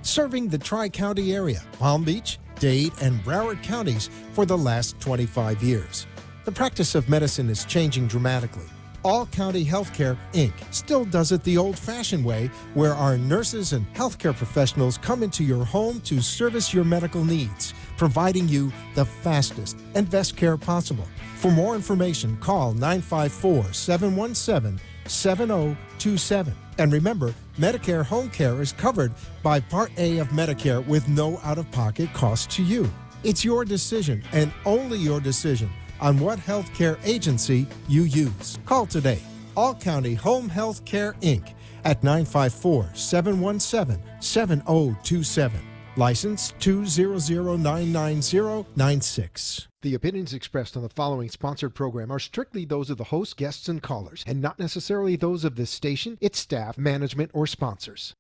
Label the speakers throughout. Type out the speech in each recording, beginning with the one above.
Speaker 1: serving the Tri-County area, Palm Beach, Dade, and Broward counties for the last 25 years. The practice of medicine is changing dramatically. All County Healthcare, Inc. still does it the old-fashioned way, where our nurses and healthcare professionals come into your home to service your medical needs, providing you the fastest and best care possible. For more information, call 954-717-7027. And remember, Medicare Home Care is covered by Part A of Medicare with no out-of-pocket cost to you. It's your decision, and only your decision, on what healthcare agency you use. Call today. All County Home Health Care, Inc. at 954-717-7027. License 200999096. The opinions expressed on the following sponsored program are strictly those of the host, guests, and callers, and not necessarily those of this station, its staff, management, or sponsors.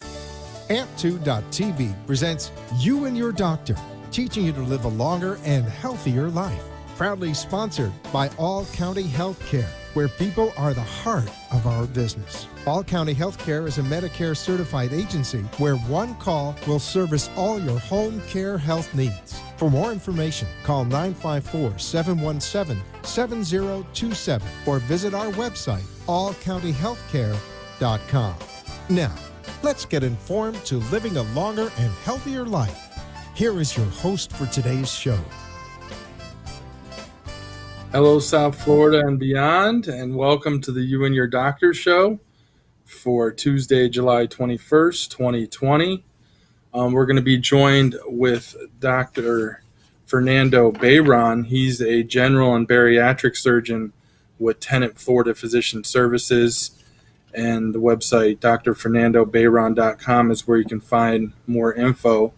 Speaker 1: AMP2.TV presents You and Your Doctor, teaching you to live a longer and healthier life. Proudly sponsored by All County Healthcare, where people are the heart of our business. All County Healthcare is a Medicare certified agency where one call will service all your home care health needs. For more information, call 954-717-7027 or visit our website, allcountyhealthcare.com. Now, let's get informed to living a longer and healthier life. Here is your host for today's show.
Speaker 2: Hello, South Florida and beyond, and welcome to the You and Your Doctor show for Tuesday, July 21st, 2020. We're going to be joined with Dr. Fernando Bayron. He's a general and bariatric surgeon with Tenet Florida Physician Services, and the website drfernandobayron.com is where you can find more info.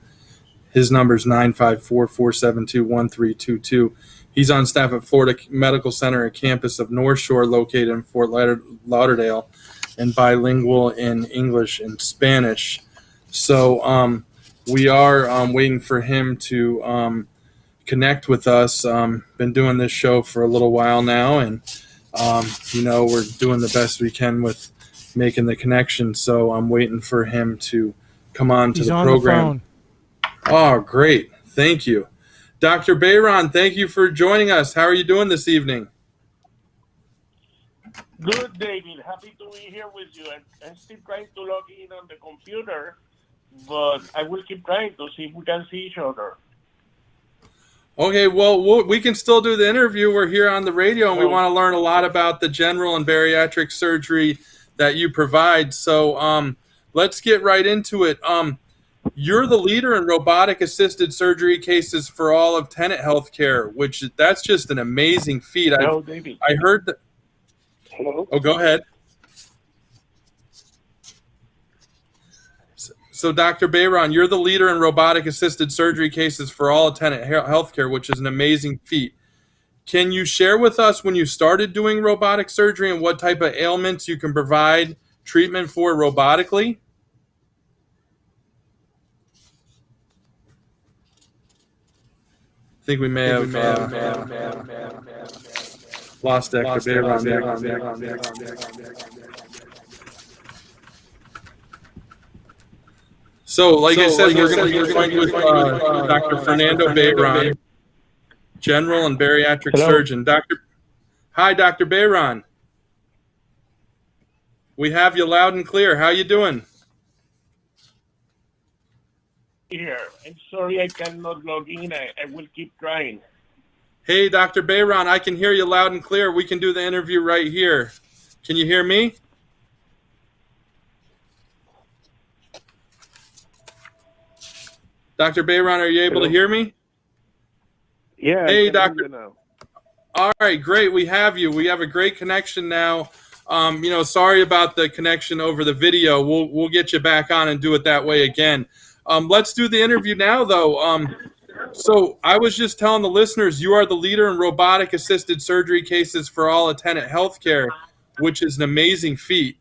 Speaker 2: His number is 954-472-1322. He's on staff at Florida Medical Center at campus of North Shore, located in Fort Lauderdale, and bilingual in English and Spanish. So we are waiting for him to connect with us. Been doing this show for a little while now, and we're doing the best we can with making the connection. So I'm waiting for him to come on to the program. Oh, great. Thank you. Dr. Bayron, thank you for joining us. How are you doing this evening?
Speaker 3: Good, David. Happy to be here with you. I'm still trying to log in on the computer, but I will keep trying to see if we can see each other.
Speaker 2: Okay, well, we can still do the interview. We're here on the radio, and we want to learn a lot about the general and bariatric surgery that you provide. So let's get right into it. You're the leader in robotic-assisted surgery cases for all of Tenet Healthcare, which that's just an amazing feat.
Speaker 3: Hello, David.
Speaker 2: I heard that.
Speaker 3: Hello.
Speaker 2: Oh, go ahead. So, Dr. Bayron, you're the leader in robotic-assisted surgery cases for all of Tenet Healthcare, which is an amazing feat. Can you share with us when you started doing robotic surgery and what type of ailments you can provide treatment for robotically? I think we may have lost Dr. Bayron there. So, like I said, we're going to be joined with Dr. Fernando Bayron, general and bariatric surgeon. Hi, Dr. Bayron. We have you loud and clear. How you doing?
Speaker 3: Here. I'm sorry I cannot log in. I will keep trying.
Speaker 2: Hey, Dr. Bayron, I can hear you loud and clear. We can do the interview right here. Can you hear me? Dr. Bayron, are you able to hear me?
Speaker 3: Yeah.
Speaker 2: Hey, Doctor. All right, great. We have you. We have a great connection now. Sorry about the connection over the video. We'll get you back on and do it that way again. Let's do the interview now, though. So I was just telling the listeners, you are the leader in robotic-assisted surgery cases for all of Tenet Healthcare, which is an amazing feat.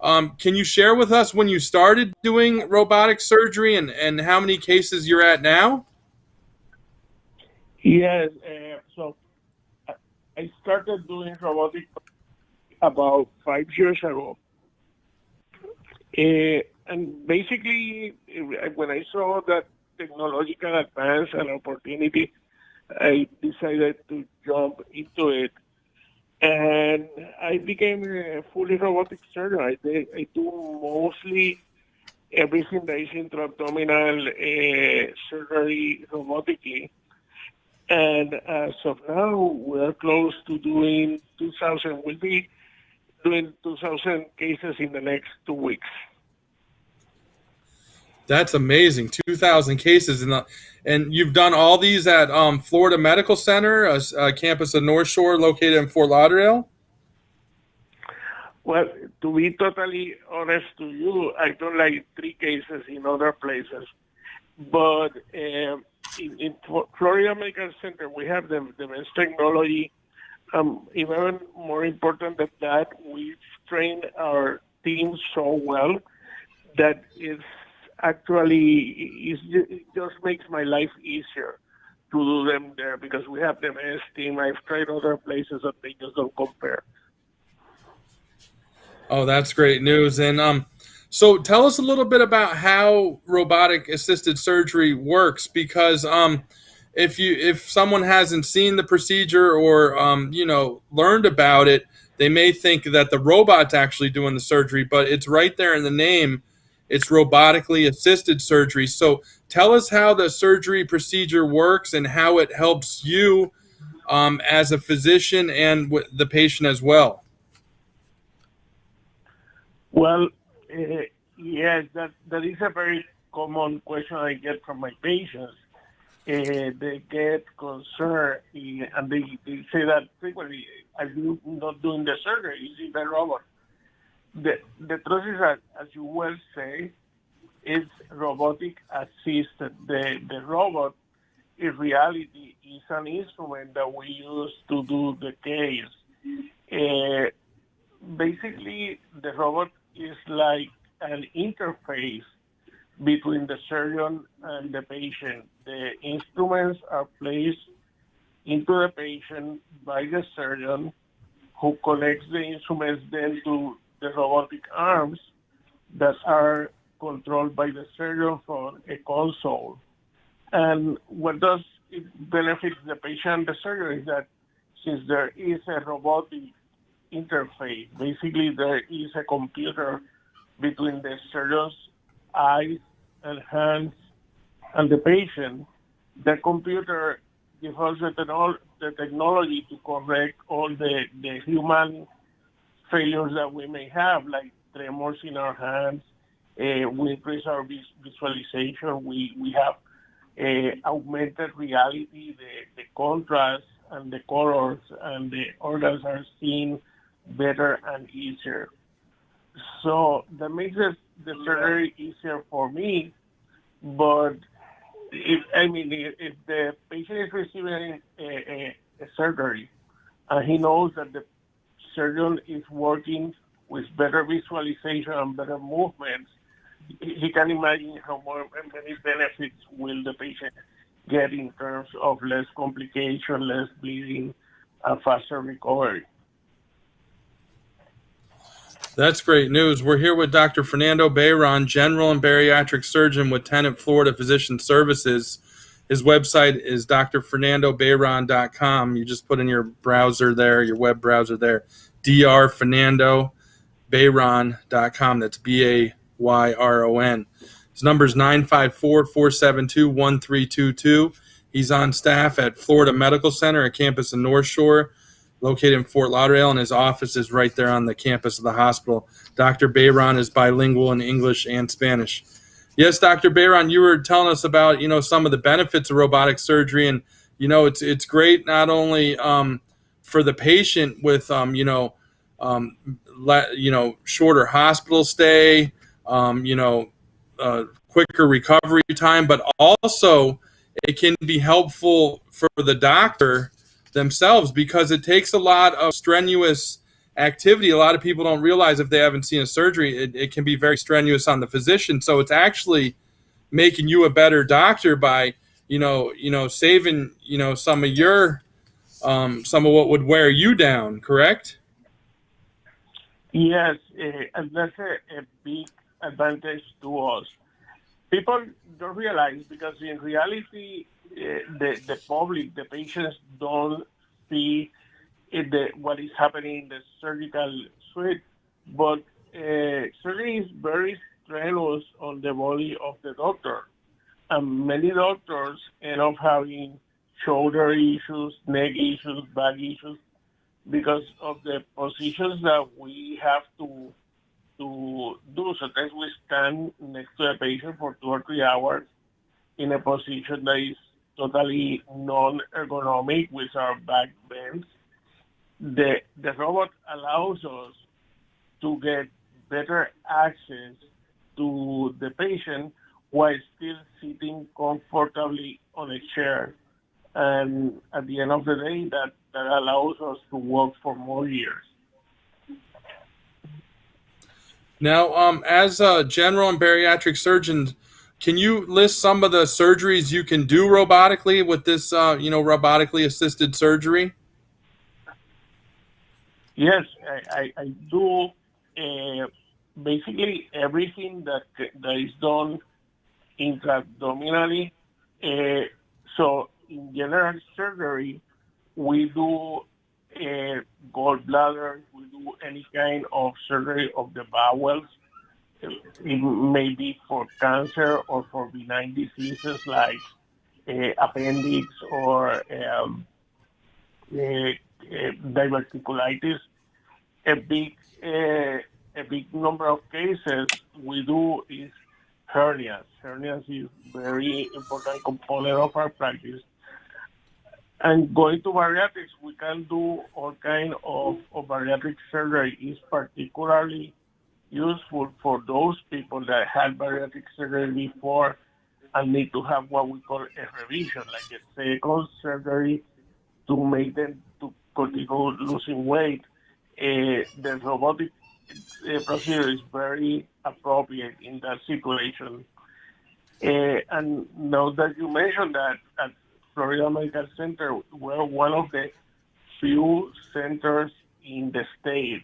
Speaker 2: Can you share with us when you started doing robotic surgery and how many cases you're at now?
Speaker 3: Yes. So I started doing robotic about 5 years ago. and basically, when I saw that technological advance and opportunity, I decided to jump into it. And I became a fully robotic surgeon. I do mostly everything that is intra-abdominal surgery robotically. And as of now, we're close to doing 2,000. We'll be doing 2,000 cases in the next 2 weeks.
Speaker 2: That's amazing. 2,000 cases, and you've done all these at Florida Medical Center, a campus of North Shore, located in Fort Lauderdale.
Speaker 3: Well, to be totally honest to you, I've done like 3 cases in other places. But in Florida Medical Center, we have the best technology. Even more important than that, we've trained our team so well that it just makes my life easier to do them there because we have the best team. I've tried other places that they just don't compare.
Speaker 2: Oh, that's great news. And so tell us a little bit about how robotic assisted surgery works, because if someone hasn't seen the procedure or learned about it, they may think that the robot's actually doing the surgery, but it's right there in the name. It's robotically assisted surgery. So tell us how the surgery procedure works and how it helps you as a physician and the patient as well.
Speaker 3: Well, yes, that is a very common question I get from my patients. They get concerned and they say that frequently, are you not doing the surgery? Is it a robot? The truth is that, as you well say, it's robotic assisted. The robot, in reality, is an instrument that we use to do the case. Basically, the robot is like an interface between the surgeon and the patient. The instruments are placed into the patient by the surgeon, who connects the instruments then to the robotic arms that are controlled by the surgeon from a console. And what does it benefit the patient and the surgeon is that since there is a robotic interface, basically there is a computer between the surgeon's eyes and hands and the patient. The computer gives us the technology to correct all the human failures that we may have, like tremors in our hands. We increase our visualization. We have augmented reality, the contrast and the colors and the organs are seen better and easier. So that makes the surgery easier for me. But if the patient is receiving a surgery and he knows that the surgeon is working with better visualization and better movements, he can imagine how many benefits will the patient get in terms of less complication, less bleeding, and faster recovery.
Speaker 2: That's great news. We're here with Dr. Fernando Bayron, general and bariatric surgeon with Tenet Florida Physician Services. His website is drfernandobayron.com. You just put in your browser there, your web browser there, drfernandobayron.com. That's BAYRON. His number is 954-472-1322. He's on staff at Florida Medical Center, a campus in North Shore, located in Fort Lauderdale, and his office is right there on the campus of the hospital. Dr. Bayron is bilingual in English and Spanish. Yes, Dr. Bayron, you were telling us about, some of the benefits of robotic surgery, and, it's great not only for the patient with, shorter hospital stay, quicker recovery time, but also it can be helpful for the doctor themselves because it takes a lot of strenuous activity. A lot of people don't realize if they haven't seen a surgery, it can be very strenuous on the physician. So it's actually making you a better doctor by, saving, some of what would wear you down, correct?
Speaker 3: Yes, and that's a big advantage to us. People don't realize because in reality, the public, the patients don't see what is happening in the surgical suite, but surgery is very strenuous on the body of the doctor. And many doctors end up having shoulder issues, neck issues, back issues, because of the positions that we have to do. Sometimes we stand next to a patient for 2 or 3 hours in a position that is totally non-ergonomic with our back bends. The robot allows us to get better access to the patient while still sitting comfortably on a chair. And at the end of the day, that allows us to work for more years.
Speaker 2: Now, as a general and bariatric surgeon, can you list some of the surgeries you can do robotically with this, robotically assisted surgery?
Speaker 3: Yes, I do basically everything that is done intra-abdominally. So in general surgery, we do gallbladder, we do any kind of surgery of the bowels. It may be for cancer or for benign diseases like appendix or diverticulitis. A big number of cases we do is hernias. Hernias is very important component of our practice. And going to bariatrics, we can do all kind of bariatric surgery. Is particularly useful for those people that had bariatric surgery before and need to have what we call a revision, like a second surgery to make them to continue losing weight. The robotic procedure is very appropriate in that situation. And now that you mentioned that, at Florida Medical Center, we're one of the few centers in the state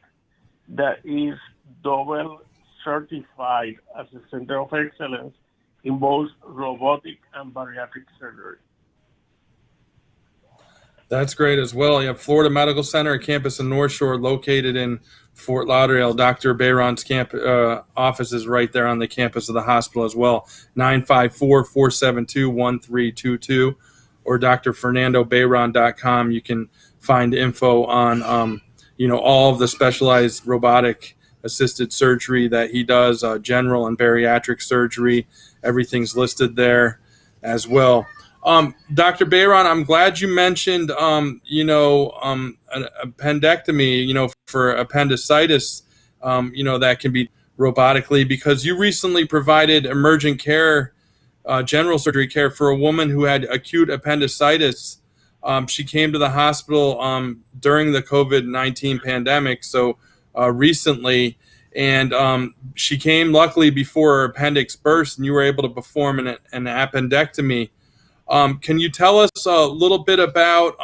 Speaker 3: that is double certified as a center of excellence in both robotic and bariatric surgery.
Speaker 2: That's great as well. You have Florida Medical Center, a campus in North Shore located in Fort Lauderdale. Dr. Bayron's office is right there on the campus of the hospital as well. 954-472-1322 or drfernandobayron.com. You can find info on, all of the specialized robotic assisted surgery that he does, general and bariatric surgery. Everything's listed there as well. Dr. Bayron, I'm glad you mentioned, an appendectomy, for appendicitis, that can be robotically, because you recently provided emergent care, general surgery care for a woman who had acute appendicitis. She came to the hospital during the COVID-19 pandemic, so recently, and she came luckily before her appendix burst, and you were able to perform an appendectomy. Can you tell us a little bit about,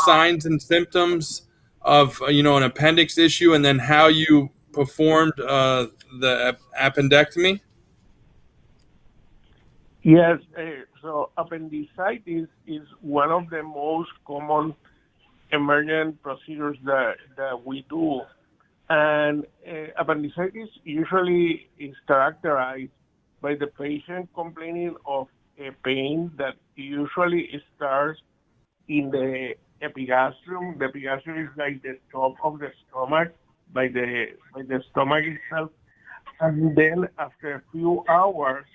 Speaker 2: signs and symptoms of, an appendix issue, and then how you performed the appendectomy?
Speaker 3: Yes, so appendicitis is one of the most common emergent procedures that we do. And appendicitis usually is characterized by the patient complaining of a pain that usually starts in the epigastrium. The epigastrium is like the top of the stomach, by the stomach itself. And then after a few hours,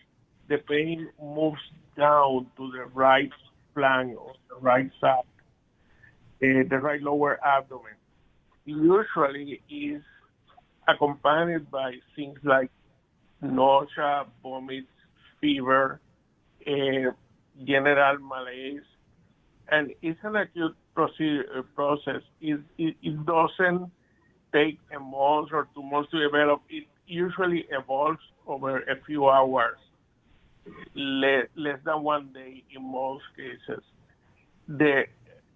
Speaker 3: the pain moves down to the right flank or the right side, the right lower abdomen. Usually is accompanied by things like nausea, vomit, fever, general malaise, and it's an acute process. It doesn't take a month or 2 months to develop. It usually evolves over a few hours, less than 1 day in most cases. The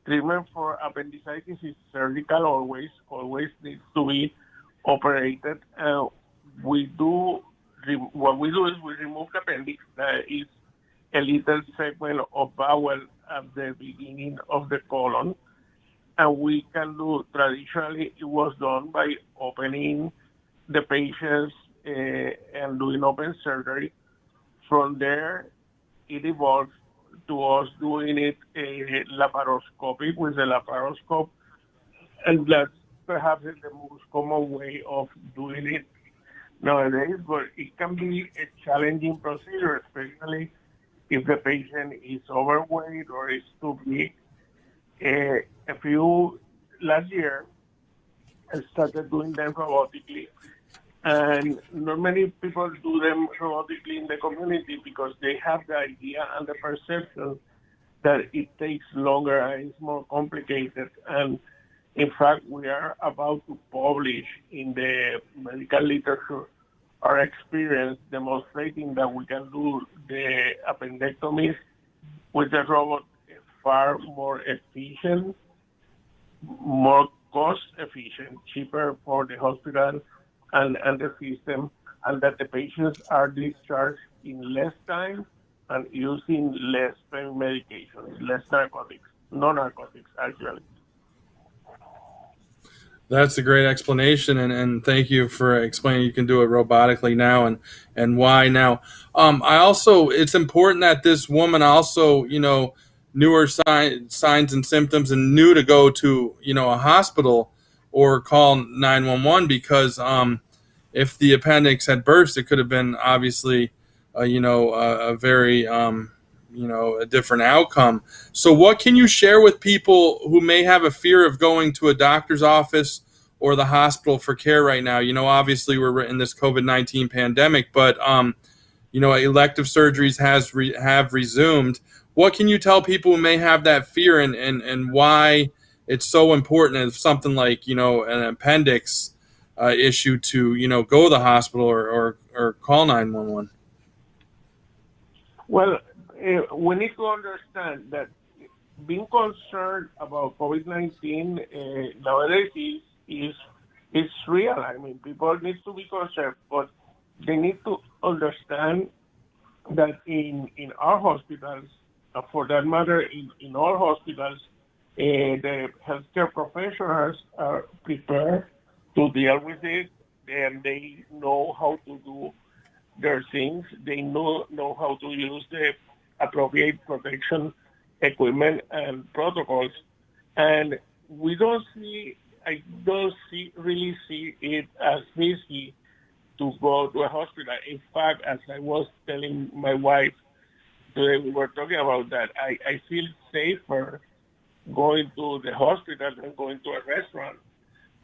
Speaker 3: treatment for appendicitis is surgical, always needs to be operated. what we do is we remove the appendix. That is a little segment of bowel at the beginning of the colon, and we can do, traditionally it was done by opening the patients and doing open surgery. From there, it evolved to us doing it laparoscopic with the laparoscope, and that's perhaps the most common way of doing it nowadays, but it can be a challenging procedure, especially if the patient is overweight or is too big. Last year, I started doing them robotically, and not many people do them robotically in the community because they have the idea and the perception that it takes longer and it's more complicated. And in fact, we are about to publish in the medical literature our experience demonstrating that we can do the appendectomies with the robot far more efficient, more cost efficient, cheaper for the hospital and the system, and that the patients are discharged in less time and using less pain medications, less narcotics, no narcotics actually.
Speaker 2: That's a great explanation, and thank you for explaining you can do it robotically now and why now. I also, it's important that this woman also, knew her signs and symptoms and knew to go to, a hospital or call 911 because if the appendix had burst, it could have been obviously, a very, a different outcome. So what can you share with people who may have a fear of going to a doctor's office or the hospital for care right now? Obviously we're in this COVID-19 pandemic, but, elective surgeries have resumed. What can you tell people who may have that fear and why it's so important if something like, an appendix issue to, go to the hospital or call 911?
Speaker 3: Well, we need to understand that being concerned about COVID-19 nowadays is real. I mean, people need to be concerned, but they need to understand that in our hospitals, for that matter, in all hospitals, the healthcare professionals are prepared to deal with it, and they know how to do their things. They know how to use the appropriate protection equipment and protocols. And I don't really see it as risky to go to a hospital. In fact, as I was telling my wife today, we were talking about that, I feel safer going to the hospital than going to a restaurant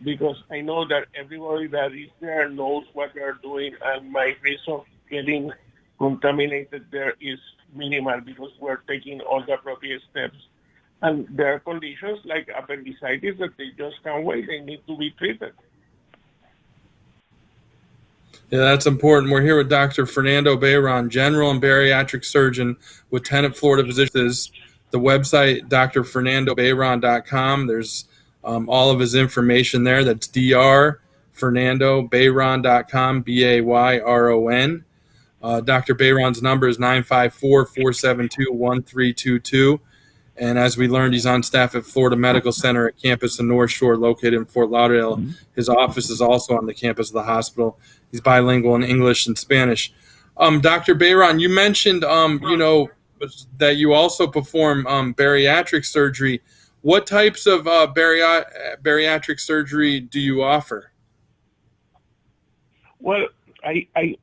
Speaker 3: because I know that everybody that is there knows what they're doing, and my risk of getting contaminated there is minimal because we're taking all the appropriate steps. And there are conditions like appendicitis that they just can't wait. They need to be treated.
Speaker 2: Yeah, that's important. We're here with Dr. Fernando Bayron, general and bariatric surgeon with Tenet Florida Physicians. The website, drfernandobayron.com. There's all of his information there. That's drfernandobayron.com, Bayron. Dr. Bayron's number is 954-472-1322. And as we learned, he's on staff at Florida Medical Center at campus in North Shore, located in Fort Lauderdale. Mm-hmm. His office is also on the campus of the hospital. He's bilingual in English and Spanish. Dr. Bayron, you mentioned, that you also perform bariatric surgery. What types of bariatric surgery do you offer?
Speaker 3: Well, I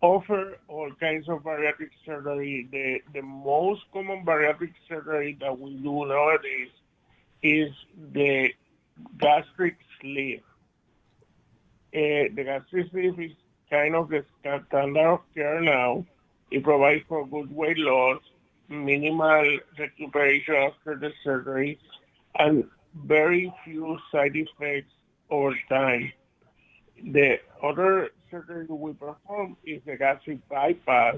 Speaker 3: offer all kinds of bariatric surgery. The most common bariatric surgery that we do nowadays is the gastric sleeve. The gastric sleeve is kind of the standard of care now. It provides for good weight loss, minimal recuperation after the surgery, and very few side effects over time. The other surgery we perform is the gastric bypass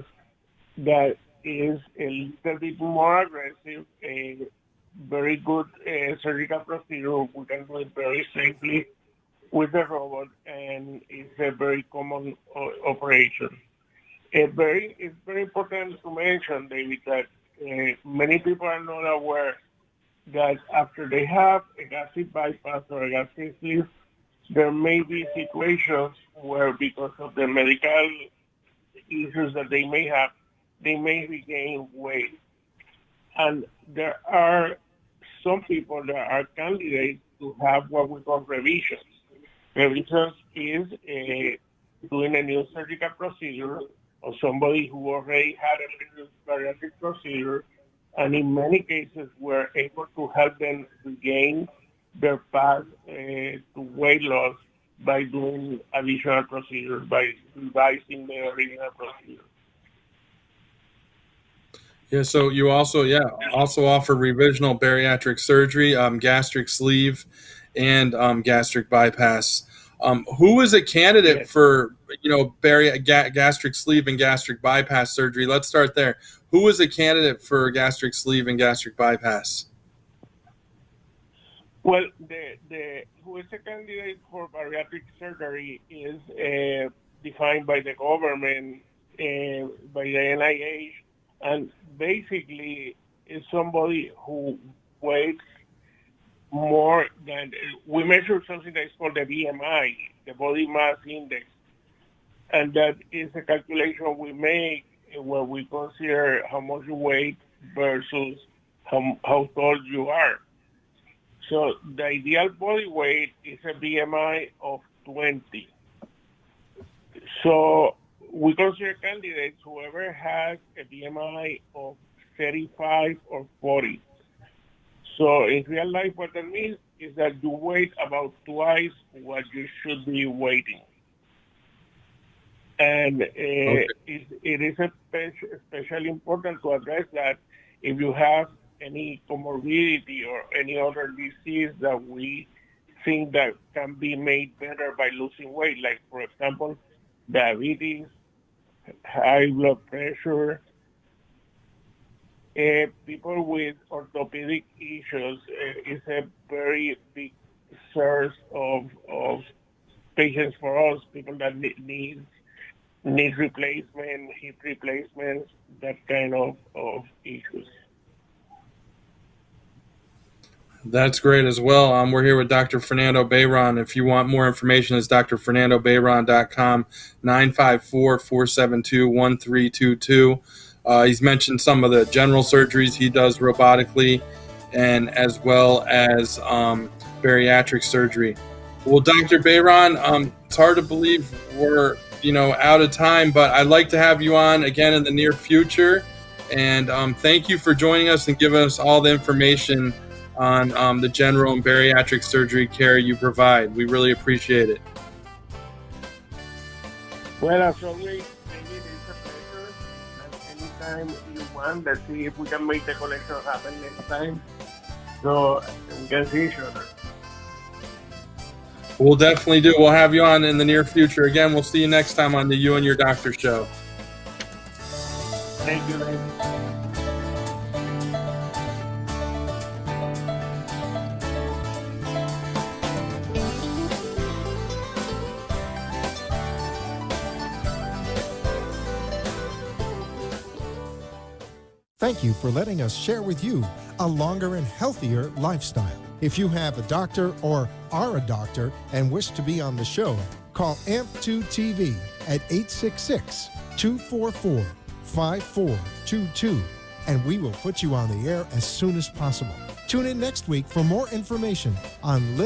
Speaker 3: that is a little bit more aggressive, a very good surgical procedure. We can do it very safely with the robot, and it's a very common operation. It's very important to mention, David, that many people are not aware that after they have a gastric bypass or a gastric sleeve, there may be situations where, because of the medical issues that they may have, they may regain weight. And there are some people that are candidates to have what we call revisions. Revisions is doing a new surgical procedure or somebody who already had a bariatric procedure, and in many cases we're able to help them regain their path to weight loss by doing additional procedures, by revising the original procedure.
Speaker 2: Yeah, so you also offer revisional bariatric surgery, gastric sleeve, and gastric bypass. Who is a candidate for gastric sleeve and gastric bypass surgery? Let's start there. Who is a candidate for gastric sleeve and gastric bypass?
Speaker 3: Well, the who is a candidate for bariatric surgery is defined by the government, by the NIH, and basically is somebody who weighs more than, we measure something that is called the BMI, the body mass index, and that is a calculation we make where we consider how much you weigh versus how tall you are. So the ideal body weight is a BMI of 20. So we consider candidates whoever has a BMI of 35 or 40. So in real life, what that means is that you weigh about twice what you should be weighing. And it is especially important to address that if you have any comorbidity or any other disease that we think that can be made better by losing weight, like, for example, diabetes, high blood pressure, people with orthopedic issues is a very big source of patients for us, people that need replacement, hip replacements, that kind of issues.
Speaker 2: That's great as well. We're here with Dr. Fernando Bayron. If you want more information, it's drfernandobayron.com, 954-472-1322. He's mentioned some of the general surgeries he does robotically, and as well as bariatric surgery. Well, Dr. Bayron, it's hard to believe we're out of time, but I'd like to have you on again in the near future. And thank you for joining us and giving us all the information on the general and bariatric surgery care you provide. We really appreciate it.
Speaker 3: Well, as always, David, it's a pleasure. And anytime you want, let's see if we can make the connection happen next time, so we can see each other.
Speaker 2: We'll definitely do. We'll have you on in the near future. Again, we'll see you next time on the You and Your Doctor show.
Speaker 3: Thank you, David.
Speaker 1: Thank you for letting us share with you a longer and healthier lifestyle. If you have a doctor or are a doctor and wish to be on the show, call AMP2 TV at 866-244-5422, and we will put you on the air as soon as possible. Tune in next week for more information on living